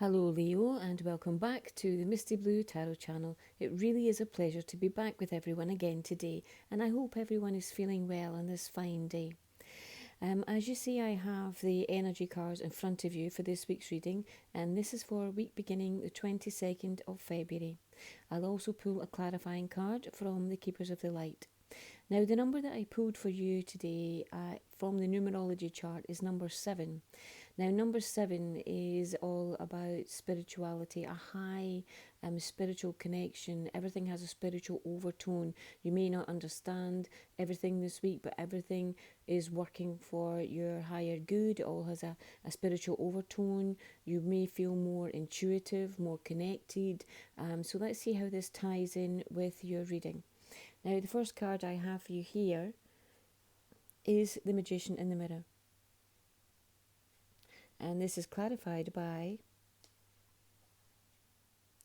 Hello Leo, and welcome back to the Misty Blue Tarot channel. It really is a pleasure to be back with everyone again today, and I hope everyone is feeling well on this fine day. As you see, I have the energy cards in front of you for this week's reading, and this is for week beginning the 22nd of February. I'll also pull a clarifying card from the Keepers of the Light. Now, the number that I pulled for you today from the numerology chart is number 7. Now, number 7 is all about spirituality, a high spiritual connection. Everything has a spiritual overtone. You may not understand everything this week, but everything is working for your higher good. It all has a spiritual overtone. You may feel more intuitive, more connected. So let's see how this ties in with your reading. Now, the first card I have for you here is the Magician in the Mirror. And this is clarified by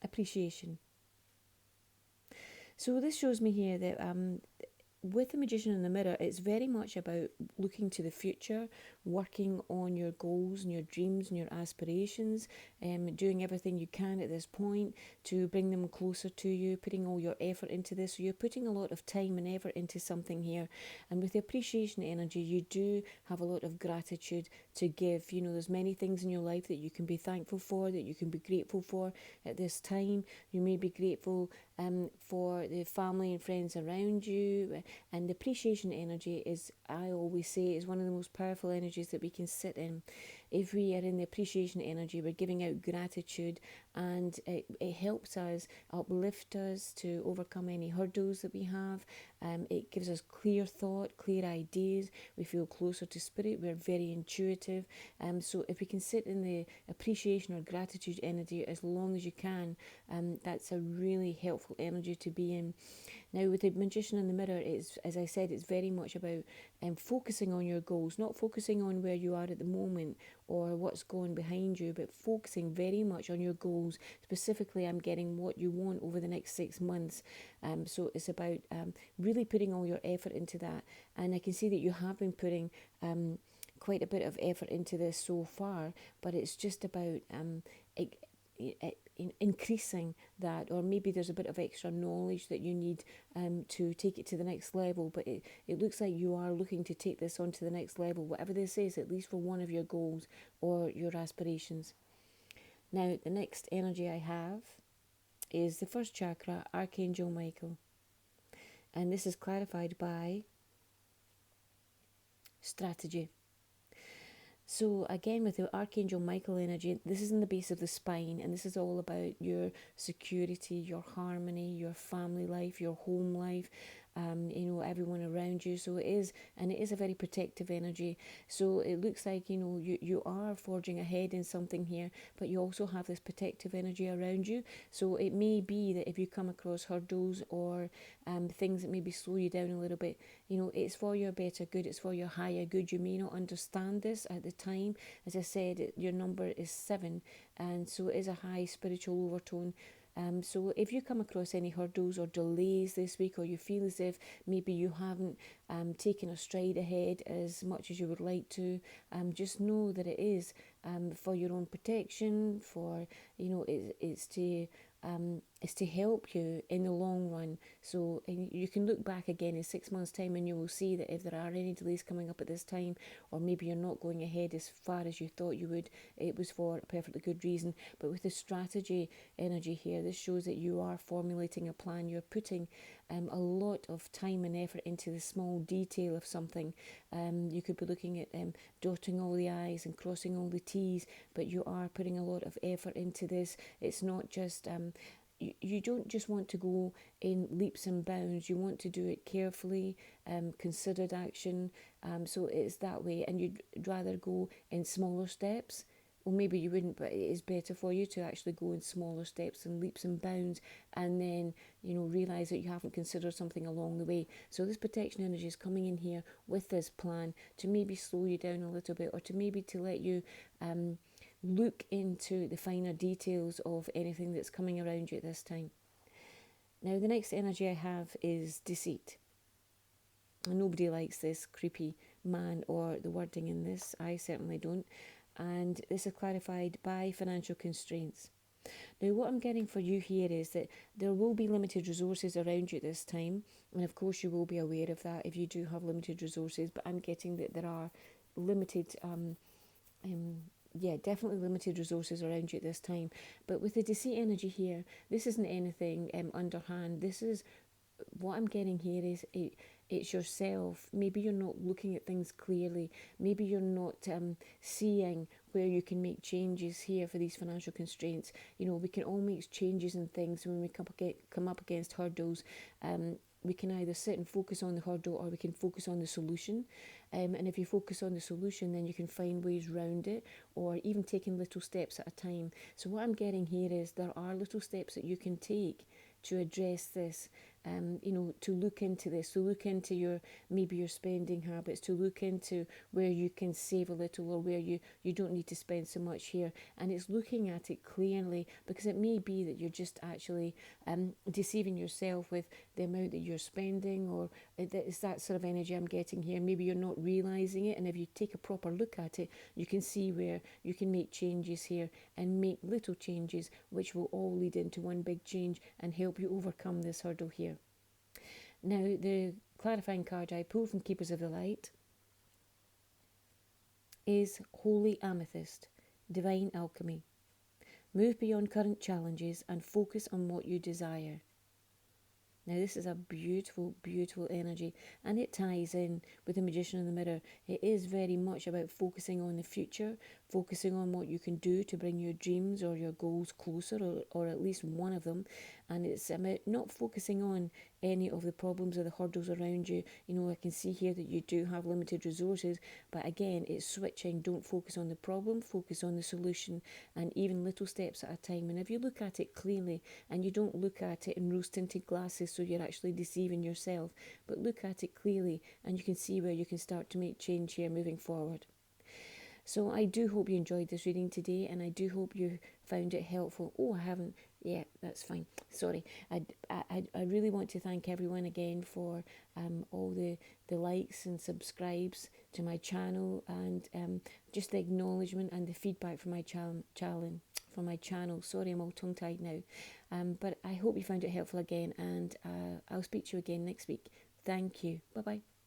appreciation. So this shows me here that with the Magician in the Mirror, it's very much about looking to the future, working on your goals and your dreams and your aspirations, doing everything you can at this point to bring them closer to you, putting all your effort into this. So you're putting a lot of time and effort into something here. And with the appreciation energy, you do have a lot of gratitude to give. You know, there's many things in your life that you can be thankful for, that you can be grateful for at this time. You may be grateful for the family and friends around you. And the appreciation energy is, I always say, is one of the most powerful energies that we can sit in. If we are in the appreciation energy, we're giving out gratitude, and it helps us, uplift us to overcome any hurdles that we have. It gives us clear thought, clear ideas. We feel closer to spirit. We're very intuitive. So if we can sit in the appreciation or gratitude energy as long as you can, that's a really helpful energy to be in. Now, with the Magician in the Mirror, it's, as I said, it's very much about focusing on your goals, not focusing on where you are at the moment or what's going behind you, but focusing very much on your goals. Specifically, I'm getting what you want over the next 6 months. So it's about really putting all your effort into that. And I can see that you have been putting quite a bit of effort into this so far, but it's just about increasing that, or maybe there's a bit of extra knowledge that you need to take it to the next level. But it looks like you are looking to take this on to the next level, whatever this is, at least for one of your goals or your aspirations. Now, the next energy I have is the first chakra, Archangel Michael, and this is clarified by strategy. So again, with the Archangel Michael energy, this is in the base of the spine, and this is all about your security, your harmony, your family life, your home life, everyone around you. So it is a very protective energy. So it looks like, you are forging ahead in something here, but you also have this protective energy around you. So it may be that if you come across hurdles or things that maybe slow you down a little bit, it's for your better good, it's for your higher good. You may not understand this at the time. As I said, your number is 7, and so it is a high spiritual overtone. So if you come across any hurdles or delays this week, or you feel as if maybe you haven't taken a stride ahead as much as you would like to, just know that it is for your own protection, for, it's to help you in the long run. So you can look back again in 6 months' time, and you will see that if there are any delays coming up at this time, or maybe you're not going ahead as far as you thought you would, it was for a perfectly good reason. But with the strategy energy here, this shows that you are formulating a plan. You're putting a lot of time and effort into the small detail of something. You could be looking at dotting all the I's and crossing all the T's, but you are putting a lot of effort into this. It's not just you don't just want to go in leaps and bounds. You want to do it carefully, considered action. So it's that way, and you'd rather go in smaller steps. Well, maybe you wouldn't, but it is better for you to actually go in smaller steps and leaps and bounds, and then realise that you haven't considered something along the way. So this protection energy is coming in here with this plan to maybe slow you down a little bit, or to maybe to let you look into the finer details of anything that's coming around you at this time. Now, the next energy I have is deceit. And nobody likes this creepy man or the wording in this. I certainly don't. and this is clarified by financial constraints. Now, what I'm getting for you here is that there will be limited resources around you at this time, and of course you will be aware of that if you do have limited resources, but I'm getting that there are limited, definitely limited resources around you at this time. But with the deceit energy here, this isn't anything underhand. This is what I'm getting here is it's yourself. Maybe you're not looking at things clearly. Maybe you're not seeing where you can make changes here for these financial constraints. You know, we can all make changes in things when we come up against hurdles. We can either sit and focus on the hurdle, or we can focus on the solution. And if you focus on the solution, then you can find ways around it, or even taking little steps at a time. So what I'm getting here is there are little steps that you can take to address this, to look into this, to look into maybe your spending habits, to look into where you can save a little, or where you don't need to spend so much here. And it's looking at it clearly, because it may be that you're just actually deceiving yourself with the amount that you're spending, or it's that sort of energy I'm getting here. Maybe you're not realising it, and if you take a proper look at it, you can see where you can make changes here, and make little changes which will all lead into one big change and help you overcome this hurdle here. Now, the clarifying card I pulled from Keepers of the Light is Holy Amethyst, Divine Alchemy. Move beyond current challenges and focus on what you desire. Now, this is a beautiful, beautiful energy, and it ties in with the Magician in the Mirror. It is very much about focusing on the future, focusing on what you can do to bring your dreams or your goals closer, or at least one of them. And it's about not focusing on any of the problems or the hurdles around you. You know, I can see here that you do have limited resources, but again, it's switching. Don't focus on the problem, focus on the solution, and even little steps at a time. And if you look at it clearly, and you don't look at it in rose-tinted glasses so you're actually deceiving yourself, but look at it clearly, and you can see where you can start to make change here moving forward. So I do hope you enjoyed this reading today, and I do hope you found it helpful. Oh, I haven't. Yeah, that's fine. Sorry. I really want to thank everyone again for all the likes and subscribes to my channel, and just the acknowledgement and the feedback from my channel. Sorry, I'm all tongue-tied now. But I hope you found it helpful again, and I'll speak to you again next week. Thank you. Bye-bye.